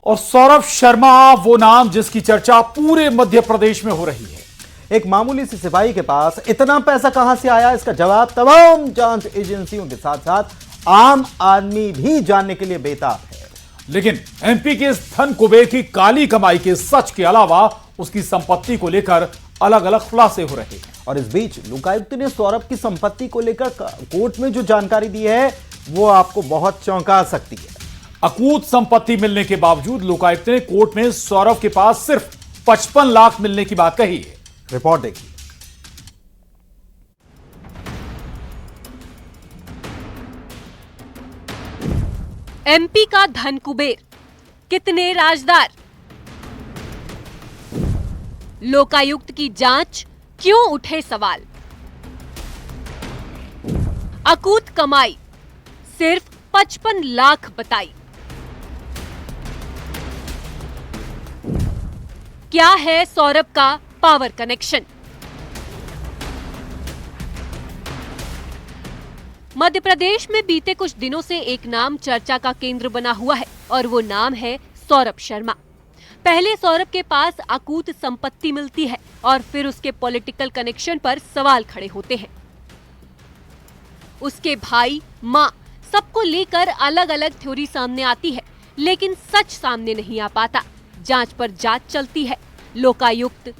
और सौरभ शर्मा वो नाम जिसकी चर्चा पूरे मध्य प्रदेश में हो रही है। एक मामूली सी सिपाही के पास इतना पैसा कहां से आया, इसका जवाब तमाम जांच एजेंसियों के साथ साथ आम आदमी भी जानने के लिए बेताब है। लेकिन एमपी के इस धन कुबेर की काली कमाई के सच के अलावा उसकी संपत्ति को लेकर अलग अलग खुलासे हो रहे हैं। और इस बीच लोकायुक्त ने सौरभ की संपत्ति को लेकर कोर्ट में जो जानकारी दी है वो आपको बहुत चौंका सकती है। अकूत संपत्ति मिलने के बावजूद लोकायुक्त ने कोर्ट में सौरभ के पास सिर्फ 55 लाख मिलने की बात कही है। रिपोर्ट देखिए। एमपी का धन कुबेर, कितने राजदार? लोकायुक्त की जांच, क्यों उठे सवाल? अकूत कमाई सिर्फ 55 लाख बताई। क्या है सौरभ का पावर कनेक्शन? मध्य प्रदेश में बीते कुछ दिनों से एक नाम चर्चा का केंद्र बना हुआ है और वो नाम है सौरभ शर्मा। पहले सौरभ के पास अकूत संपत्ति मिलती है और फिर उसके पॉलिटिकल कनेक्शन पर सवाल खड़े होते हैं। उसके भाई, मां, सबको लेकर अलग अलग थ्योरी सामने आती है, लेकिन सच सामने नहीं आ पाता। जांच पर जांच चलती है। लोकायुक्त,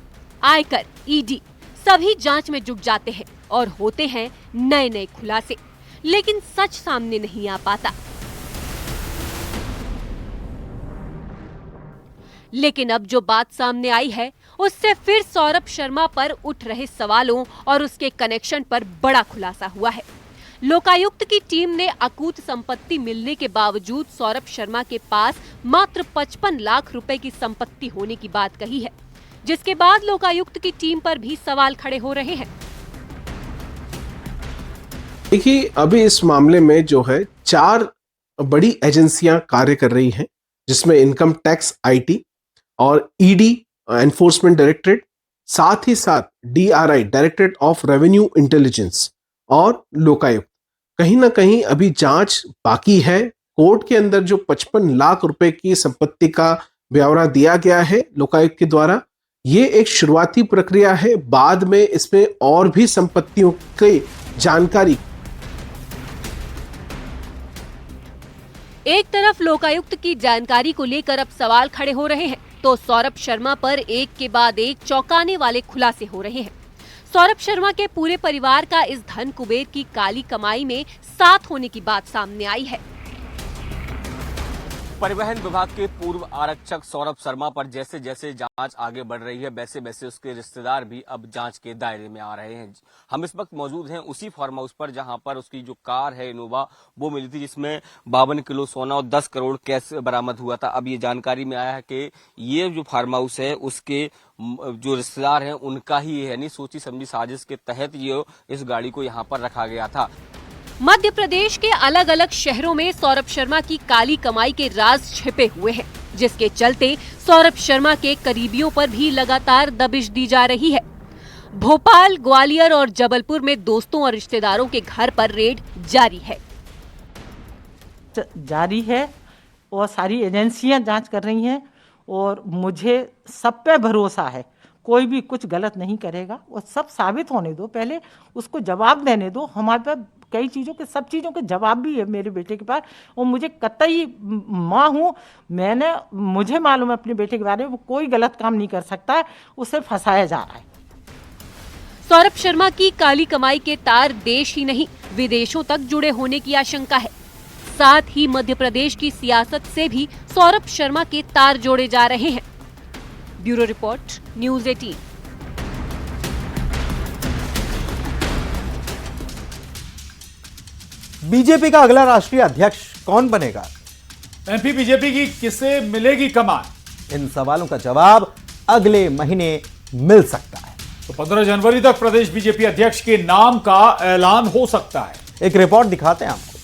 आयकर, ईडी सभी जांच में जुट जाते हैं और होते हैं नए नए खुलासे, लेकिन सच सामने नहीं आ पाता। लेकिन अब जो बात सामने आई है उससे फिर सौरभ शर्मा पर उठ रहे सवालों और उसके कनेक्शन पर बड़ा खुलासा हुआ है। लोकायुक्त की टीम ने अकूत संपत्ति मिलने के बावजूद सौरभ शर्मा के पास मात्र 55 लाख रुपए की संपत्ति होने की बात कही है, जिसके बाद लोकायुक्त की टीम पर भी सवाल खड़े हो रहे हैं। देखिए, अभी इस मामले में जो है 4 बड़ी एजेंसियां कार्य कर रही हैं, जिसमें इनकम टैक्स, आईटी और ईडी, एनफोर्समेंट डायरेक्टरेट, साथ ही साथ DRI, directorate of revenue intelligence और लोकायुक्त। कहीं ना कहीं अभी जांच बाकी है। कोर्ट के अंदर जो 55 लाख रुपए की संपत्ति का ब्यौरा दिया गया है लोकायुक्त के द्वारा, ये एक शुरुआती प्रक्रिया है। बाद में इसमें और भी संपत्तियों की जानकारी। एक तरफ लोकायुक्त की जानकारी को लेकर अब सवाल खड़े हो रहे हैं, तो सौरभ शर्मा पर एक के बाद एक चौंकाने वाले खुलासे हो रहे हैं। सौरभ शर्मा के पूरे परिवार का इस धन कुबेर की काली कमाई में साथ होने की बात सामने आई है। परिवहन विभाग के पूर्व आरक्षक सौरभ शर्मा पर जैसे जैसे जांच आगे बढ़ रही है, वैसे वैसे उसके रिश्तेदार भी अब जांच के दायरे में आ रहे हैं। हम इस वक्त मौजूद हैं उसी फार्म हाउस पर जहां पर उसकी जो कार है इनोवा वो मिली थी, जिसमें 52 किलो सोना और 10 करोड़ कैश बरामद हुआ था। अब ये जानकारी में आया है कि ये जो फार्म हाउस है उसके जो रिश्तेदार हैं उनका ही है, यानी सोची समझी साजिश के तहत ये इस गाड़ी को यहाँ पर रखा गया था। मध्य प्रदेश के अलग अलग शहरों में सौरभ शर्मा की काली कमाई के राज छिपे हुए हैं, जिसके चलते सौरभ शर्मा के करीबियों पर भी लगातार दबिश दी जा रही है। भोपाल, ग्वालियर और जबलपुर में दोस्तों और रिश्तेदारों के घर पर रेड जारी है और सारी एजेंसियां जांच कर रही हैं और मुझे सब पे भरोसा है, कोई भी कुछ गलत नहीं करेगा। और सब साबित होने दो, पहले उसको जवाब देने दो। हमारे पास कई चीज़ों के, सब चीज़ों के जवाब भी है मेरे बेटे के पास। और मुझे कतई, माँ हूँ, मुझे मालूम है अपने बेटे के बारे में, वो कोई गलत काम नहीं कर सकता है, उसे फंसाया जा रहा है। सौरभ शर्मा की काली कमाई के तार देश ही नहीं विदेशों तक जुड़े होने की आशंका है। साथ ही मध्य प्रदेश की सियासत से भी सौरभ शर्मा के तार जोड़े जा रहे हैं। Bureau report, news 18। बीजेपी का अगला राष्ट्रीय अध्यक्ष कौन बनेगा? एमपी बीजेपी की किसे मिलेगी कमान? इन सवालों का जवाब अगले महीने मिल सकता है। तो 15 जनवरी तक प्रदेश बीजेपी अध्यक्ष के नाम का ऐलान हो सकता है। एक रिपोर्ट दिखाते हैं आपको।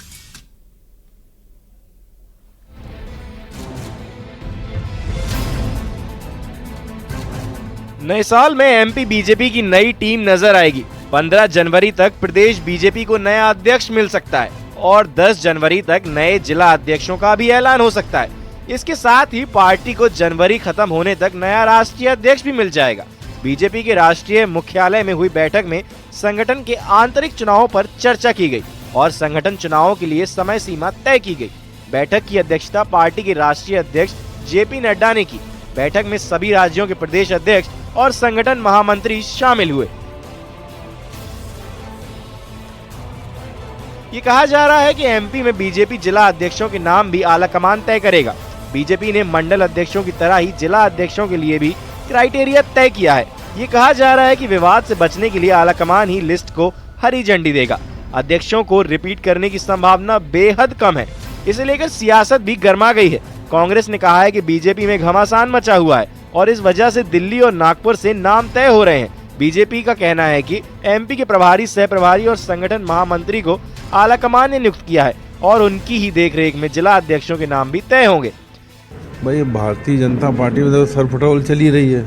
नए साल में एमपी बीजेपी की नई टीम नजर आएगी। 15 जनवरी तक प्रदेश बीजेपी को नया अध्यक्ष मिल सकता है और 10 जनवरी तक नए जिला अध्यक्षों का भी ऐलान हो सकता है। इसके साथ ही पार्टी को जनवरी खत्म होने तक नया राष्ट्रीय अध्यक्ष भी मिल जाएगा। बीजेपी के राष्ट्रीय मुख्यालय में हुई बैठक में संगठन के आंतरिक चुनावों पर चर्चा की गई और संगठन चुनावों के लिए समय सीमा तय की गई। बैठक की अध्यक्षता पार्टी के राष्ट्रीय अध्यक्ष जेपी नड्डा ने की। बैठक में सभी राज्यों के प्रदेश अध्यक्ष और संगठन महामंत्री शामिल हुए। ये कहा जा रहा है कि एमपी में बीजेपी जिला अध्यक्षों के नाम भी आलाकमान तय करेगा। बीजेपी ने मंडल अध्यक्षों की तरह ही जिला अध्यक्षों के लिए भी क्राइटेरिया तय किया है। ये कहा जा रहा है कि विवाद से बचने के लिए आलाकमान ही लिस्ट को हरी झंडी देगा। अध्यक्षों को रिपीट करने की संभावना बेहद कम है। इसे लेकर सियासत भी गर्मा गई है। कांग्रेस ने कहा है कि बीजेपी में घमासान मचा हुआ है और इस वजह से दिल्ली और नागपुर से नाम तय हो रहे हैं। बीजेपी का कहना है कि एमपी के प्रभारी, सह प्रभारी और संगठन महामंत्री को आलाकमान ने नियुक्त किया है और उनकी ही देखरेख में जिला अध्यक्षों के नाम भी तय होंगे। भाई भारतीय जनता पार्टी में तो सरफटौल चली रही है।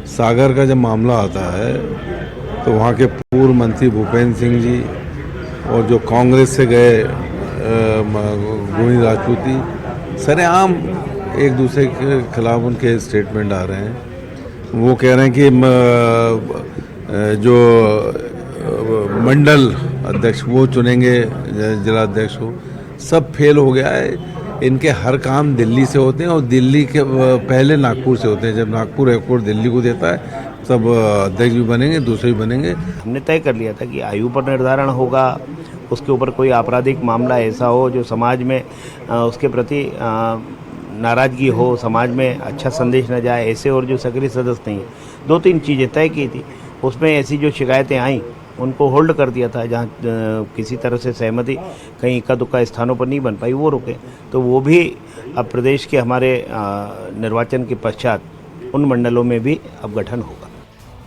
सागर का जब मामला आता है तो वहाँ के पूर्व मंत्री भूपेंद्र सिंह जी और जो कांग्रेस से गए गोविंद राजपूती सरेआम एक दूसरे के खिलाफ उनके स्टेटमेंट आ रहे हैं। वो कह रहे हैं कि जो मंडल अध्यक्ष वो चुनेंगे जिला अध्यक्ष को। सब फेल हो गया है। इनके हर काम दिल्ली से होते हैं और दिल्ली के पहले नागपुर से होते हैं। जब नागपुर एयरपोर्ट दिल्ली को देता है तब अध्यक्ष भी बनेंगे, दूसरे भी बनेंगे। हमने तय कर लिया था कि आयु पर निर्धारण होगा, उसके ऊपर कोई आपराधिक मामला ऐसा हो जो समाज में उसके प्रति नाराजगी हो, समाज में अच्छा संदेश न जाए, ऐसे और जो सक्रिय सदस्य नहीं है। 2-3 चीज़ें तय की थी। उसमें ऐसी जो शिकायतें आई उनको होल्ड कर दिया था। जहाँ किसी तरह से सहमति कहीं इक्का दुक्का स्थानों पर नहीं बन पाई वो रुके। तो वो भी अब प्रदेश के हमारे निर्वाचन के पश्चात उन मंडलों में भी अब गठन होगा।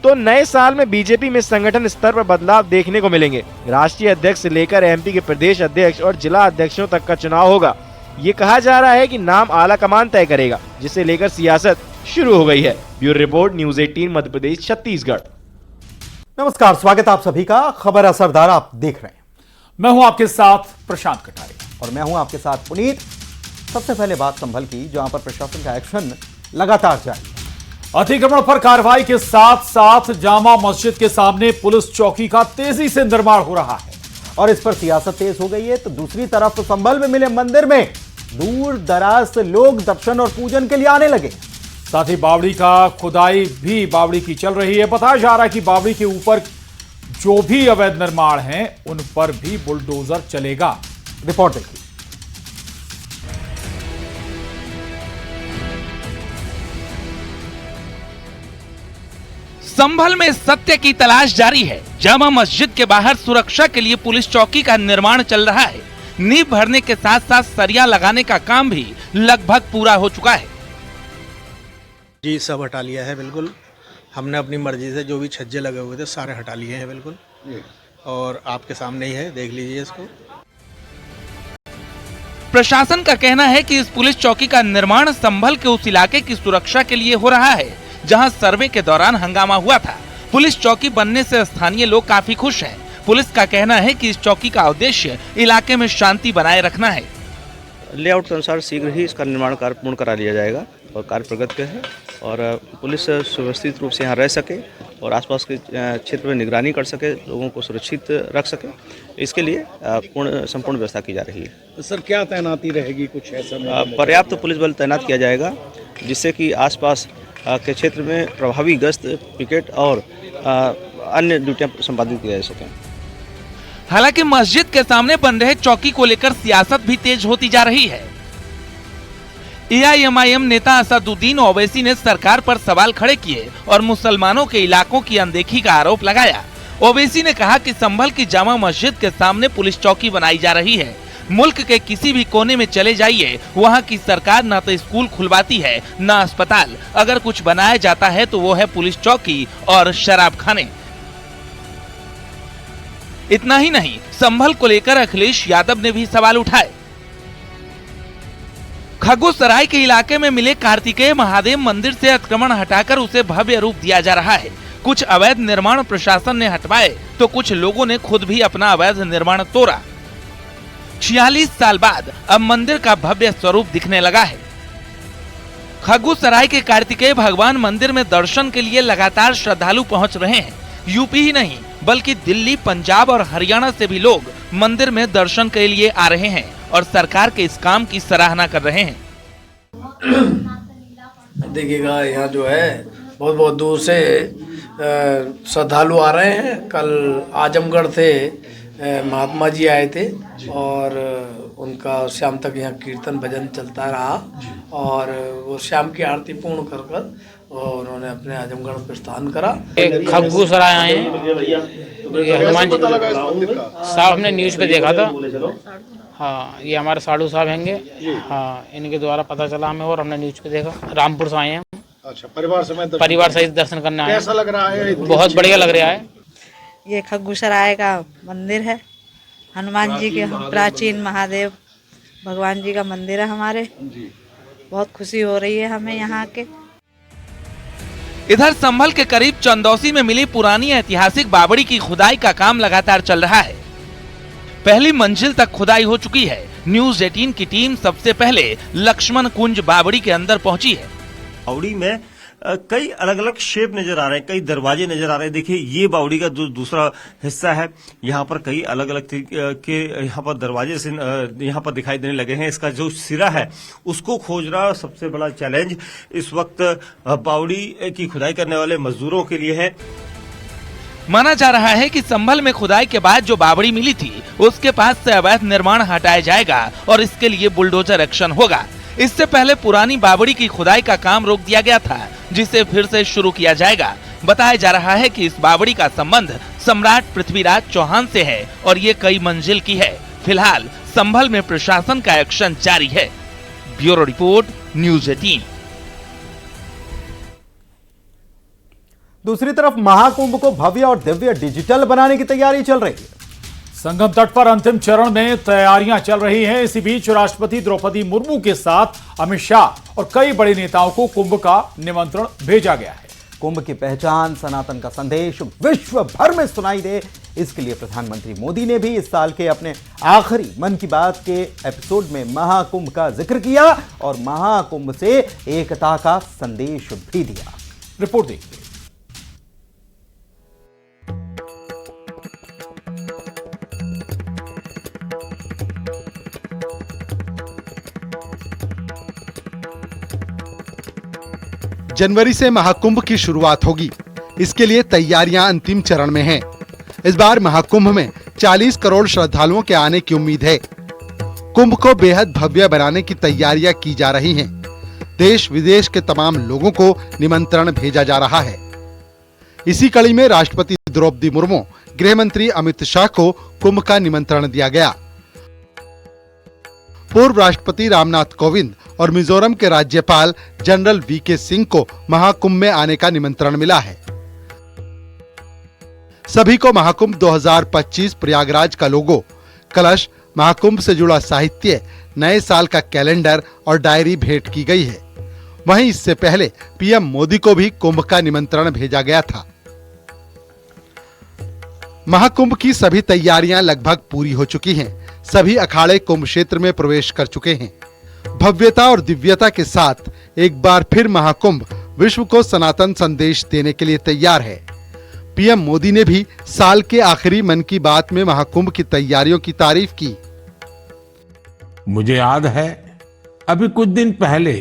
तो नए साल में बीजेपी में संगठन स्तर पर बदलाव देखने को मिलेंगे। राष्ट्रीय अध्यक्ष से लेकर एमपी के प्रदेश अध्यक्ष और जिला अध्यक्षों तक का चुनाव होगा। ये कहा जा रहा है कि नाम आलाकमान तय करेगा, जिसे लेकर सियासत शुरू हो गई है। Bureau report, news 18 Madhya Pradesh, Chhattisgarh. नमस्कार, स्वागत आप सभी का। खबर असरदार आप देख रहे हैं। मैं हूं आपके साथ प्रशांत कटारिया और मैं हूं आपके साथ पुनीत। सबसे पहले बात संभल की, जहां पर प्रशासन का एक्शन लगातार जारी है। अतिक्रमण पर कार्रवाई के साथ साथ जामा मस्जिद के सामने पुलिस चौकी का तेजी से निर्माण हो रहा है और इस पर सियासत तेज हो गई है। तो दूसरी तरफ संभल में मिले मंदिर में दूर दराज से लोग दर्शन और पूजन के लिए आने लगे। साथ ही बावड़ी का खुदाई भी बावड़ी की चल रही है। बताया जा रहा है कि बावड़ी के ऊपर जो भी अवैध निर्माण हैं उन पर भी बुलडोजर चलेगा। रिपोर्ट देखिए। संभल में सत्य की तलाश जारी है। जामा मस्जिद के बाहर सुरक्षा के लिए पुलिस चौकी का निर्माण चल रहा है। नींव भरने के साथ साथ सरिया लगाने का काम भी लगभग पूरा हो चुका है। जी, सब हटा लिया है। बिल्कुल हमने अपनी मर्जी से जो भी छज्जे लगे हुए थे सारे हटा लिए हैं बिल्कुल, और आपके सामने ही है, देख लीजिए इसको। प्रशासन का कहना है कि इस पुलिस चौकी का निर्माण संभल के उस इलाके की सुरक्षा के लिए हो रहा है जहां सर्वे के दौरान हंगामा हुआ था। पुलिस चौकी बनने से स्थानीय लोग काफी खुश हैं। पुलिस का कहना है कि इस चौकी का उद्देश्य इलाके में शांति बनाए रखना है। लेआउट के अनुसार शीघ्र ही इसका निर्माण कार्य पूर्ण करा लिया जाएगा और कार्य प्रगति पे है और पुलिस सुव्यवस्थित रूप से यहाँ रह सके और आसपास के क्षेत्र में निगरानी कर सके, लोगों को सुरक्षित रख सके। इसके लिए संपूर्ण व्यवस्था की जा रही है। सर, क्या तैनाती रहेगी? कुछ ऐसा पर्याप्त पुलिस बल तैनात किया जाएगा जिससे कि आसपास के क्षेत्र में प्रभावी गश्त, पिकेट और अन्य ड्यूटियां संपादित की जा सकें। हालांकि मस्जिद के सामने बन रहे चौकी को लेकर सियासत भी तेज होती जा रही है। AIMIM नेता असदुद्दीन ओवैसी ने सरकार पर सवाल खड़े किए और मुसलमानों के इलाकों की अनदेखी का आरोप लगाया। ओवैसी ने कहा कि संभल की जामा मस्जिद के सामने पुलिस चौकी बनाई जा रही है। मुल्क के किसी भी कोने में चले जाइए, वहाँ की सरकार न तो स्कूल खुलवाती है न अस्पताल। अगर कुछ बनाया जाता है तो वो है पुलिस चौकी और शराब खाने। इतना ही नहीं, संभल को लेकर अखिलेश यादव ने भी सवाल उठाए। खगुसराय के इलाके में मिले कार्तिकेय महादेव मंदिर से अतिक्रमण हटाकर उसे भव्य रूप दिया जा रहा है। कुछ अवैध निर्माण प्रशासन ने हटवाए तो कुछ लोगों ने खुद भी अपना अवैध निर्माण तोड़ा। 46 साल बाद अब मंदिर का भव्य स्वरूप दिखने लगा है। खग्गूसराय के कार्तिकेय भगवान मंदिर में दर्शन के लिए लगातार श्रद्धालु पहुंच रहे हैं। यूपी ही नहीं बल्कि दिल्ली, पंजाब और हरियाणा से भी लोग मंदिर में दर्शन के लिए आ रहे हैं और सरकार के इस काम की सराहना कर रहे हैं। देखिएगा, यहाँ जो है बहुत बहुत दूर से श्रद्धालु आ रहे हैं। कल आजमगढ़ से महात्मा जी आए थे और उनका शाम तक यहाँ कीर्तन भजन चलता रहा और वो शाम की आरती पूर्ण कर कर और उन्होंने अपने आजमगढ़ प्रस्थान करा। खग्गूसराय आए हैं, हनुमान जी साहब हमने न्यूज़ पे देखा था। हाँ, ये हमारे साधु साहब हैंगे। हाँ, इनके द्वारा पता चला हमें और हमने न्यूज़ पे देखा। रामपुर से आए हैं। अच्छा, परिवार सहित दर्शन करने आए। कैसा लग रहा है? बहुत बढ़िया लग रहा है। ये खग्गूसराय का मंदिर है, हनुमान जी के प्राचीन महादेव भगवान जी का मंदिर है हमारे। बहुत खुशी हो रही है हमें यहाँ के। इधर संभल के करीब चंदौसी में मिली पुरानी ऐतिहासिक बावड़ी की खुदाई का काम लगातार चल रहा है। पहली मंजिल तक खुदाई हो चुकी है। न्यूज़ 18 की टीम सबसे पहले लक्ष्मण कुंज बावड़ी के अंदर पहुंची है। बावड़ी में कई अलग अलग शेप नजर आ रहे हैं, कई दरवाजे नजर आ रहे हैं। देखिए, ये बावड़ी का जो दूसरा हिस्सा है, यहाँ पर कई अलग अलग के यहाँ पर दरवाजे से यहाँ पर दिखाई देने लगे हैं। इसका जो सिरा है उसको खोजना सबसे बड़ा चैलेंज इस वक्त बावड़ी की खुदाई करने वाले मजदूरों के लिए है। माना जा रहा है कि संभल में खुदाई के बाद जो बावड़ी मिली थी उसके पास से अवैध निर्माण हटाया जाएगा और इसके लिए बुलडोजर एक्शन होगा। इससे पहले पुरानी बावड़ी की खुदाई का काम रोक दिया गया था, जिसे फिर से शुरू किया जाएगा। बताया जा रहा है कि इस बावड़ी का संबंध सम्राट पृथ्वीराज चौहान से है और ये कई मंजिल की है। फिलहाल संभल में प्रशासन का एक्शन जारी है। Bureau report, news 18। दूसरी तरफ महाकुंभ को भव्य और दिव्य डिजिटल बनाने की तैयारी चल रही है। संगम तट पर अंतिम चरण में तैयारियां चल रही हैं। इसी बीच राष्ट्रपति द्रौपदी मुर्मू के साथ अमित शाह और कई बड़े नेताओं को कुंभ का निमंत्रण भेजा गया है। कुंभ की पहचान, सनातन का संदेश विश्व भर में सुनाई दे, इसके लिए प्रधानमंत्री मोदी ने भी इस साल के अपने आखिरी मन की बात के एपिसोड में महाकुंभ का जिक्र किया और महाकुंभ से एकता का संदेश भी दिया। रिपोर्ट देखिए। जनवरी से महाकुंभ की शुरुआत होगी। इसके लिए तैयारियां अंतिम चरण में हैं। इस बार महाकुंभ में 40 करोड़ श्रद्धालुओं के आने की उम्मीद है। कुंभ को बेहद भव्य बनाने की तैयारियां की जा रही हैं। देश विदेश के तमाम लोगों को निमंत्रण भेजा जा रहा है। इसी कड़ी में राष्ट्रपति द्रौपदी मुर्मू, गृह मंत्री अमित शाह को कुंभ का निमंत्रण दिया गया। पूर्व राष्ट्रपति रामनाथ कोविंद और मिजोरम के राज्यपाल जनरल वीके सिंह को महाकुंभ में आने का निमंत्रण मिला है। सभी को महाकुंभ 2025 प्रयागराज का लोगो, कलश, महाकुंभ से जुड़ा साहित्य, नए साल का कैलेंडर और डायरी भेंट की गई है। वहीं इससे पहले पीएम मोदी को भी कुंभ का निमंत्रण भेजा गया था। महाकुंभ की सभी तैयारियां लगभग पूरी हो चुकी हैं। सभी अखाड़े कुंभ क्षेत्र में प्रवेश कर चुके हैं। भव्यता और दिव्यता के साथ एक बार फिर महाकुंभ विश्व को सनातन संदेश देने के लिए तैयार है। पीएम मोदी ने भी साल के आखिरी मन की बात में महाकुंभ की तैयारियों की तारीफ की। मुझे याद है, अभी कुछ दिन पहले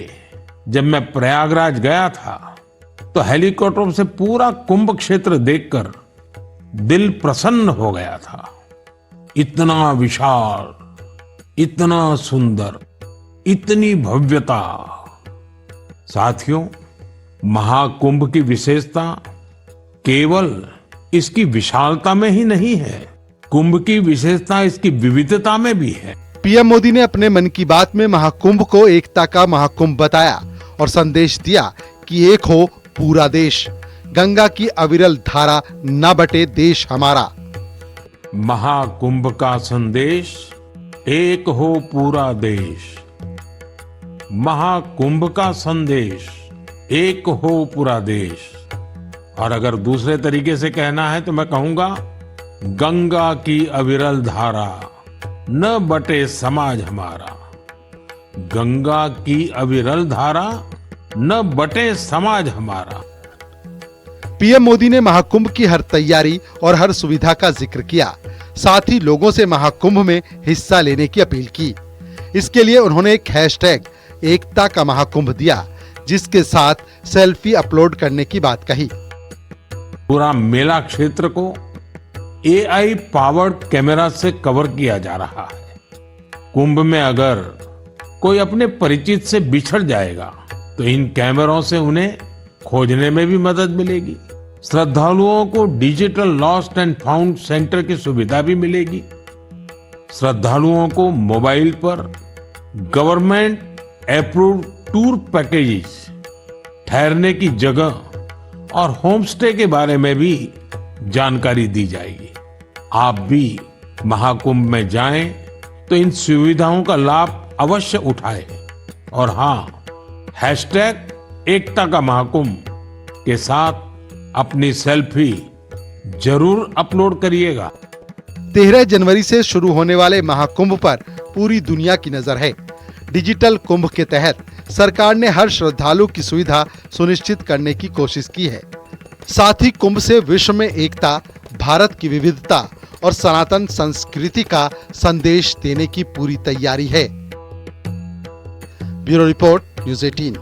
जब मैं प्रयागराज गया था तो हेलीकॉप्टर से पूरा कुंभ क्षेत्र देखकर दिल प्रसन्न हो गया था। इतना विशाल, इतना सुंदर, इतनी भव्यता। साथियों, महाकुंभ की विशेषता केवल इसकी विशालता में ही नहीं है, कुंभ की विशेषता इसकी विविधता में भी है। पीएम मोदी ने अपने मन की बात में महाकुंभ को एकता का महाकुंभ बताया और संदेश दिया कि एक हो पूरा देश, गंगा की अविरल धारा न बटे देश हमारा। महाकुंभ का संदेश, एक हो पूरा देश। महाकुंभ का संदेश, एक हो पूरा देश। और अगर दूसरे तरीके से कहना है तो मैं कहूंगा, गंगा की अविरल धारा न बटे समाज हमारा। गंगा की अविरल धारा न बटे समाज हमारा। पीएम मोदी ने महाकुंभ की हर तैयारी और हर सुविधा का जिक्र किया। साथ ही लोगों से महाकुंभ में हिस्सा लेने की अपील की। इसके लिए उन्होंने एक हैशटैग एकता का महाकुंभ दिया, जिसके साथ सेल्फी अपलोड करने की बात कही। पूरा मेला क्षेत्र को AI पावर्ड कैमरा से कवर किया जा रहा है। कुंभ में अगर कोई अपने परिचित से बिछड़ जाएगा तो इन कैमरों से उन्हें खोजने में भी मदद मिलेगी। श्रद्धालुओं को digital lost and found centre की सुविधा भी मिलेगी। श्रद्धालुओं को मोबाइल पर गवर्नमेंट अप्रूव्ड टूर पैकेजेस, ठहरने की जगह और होम स्टे के बारे में भी जानकारी दी जाएगी। आप भी महाकुंभ में जाएं तो इन सुविधाओं का लाभ अवश्य उठाएं। और हाँ, हैशटैग एकता का महाकुंभ के साथ अपनी सेल्फी जरूर अपलोड करिएगा। 13 जनवरी से शुरू होने वाले महाकुंभ पर पूरी दुनिया की नजर है। डिजिटल कुंभ के तहत सरकार ने हर श्रद्धालु की सुविधा सुनिश्चित करने की कोशिश की है। साथ ही कुंभ से विश्व में एकता, भारत की विविधता और सनातन संस्कृति का संदेश देने की पूरी तैयारी है। Bureau report, news 18।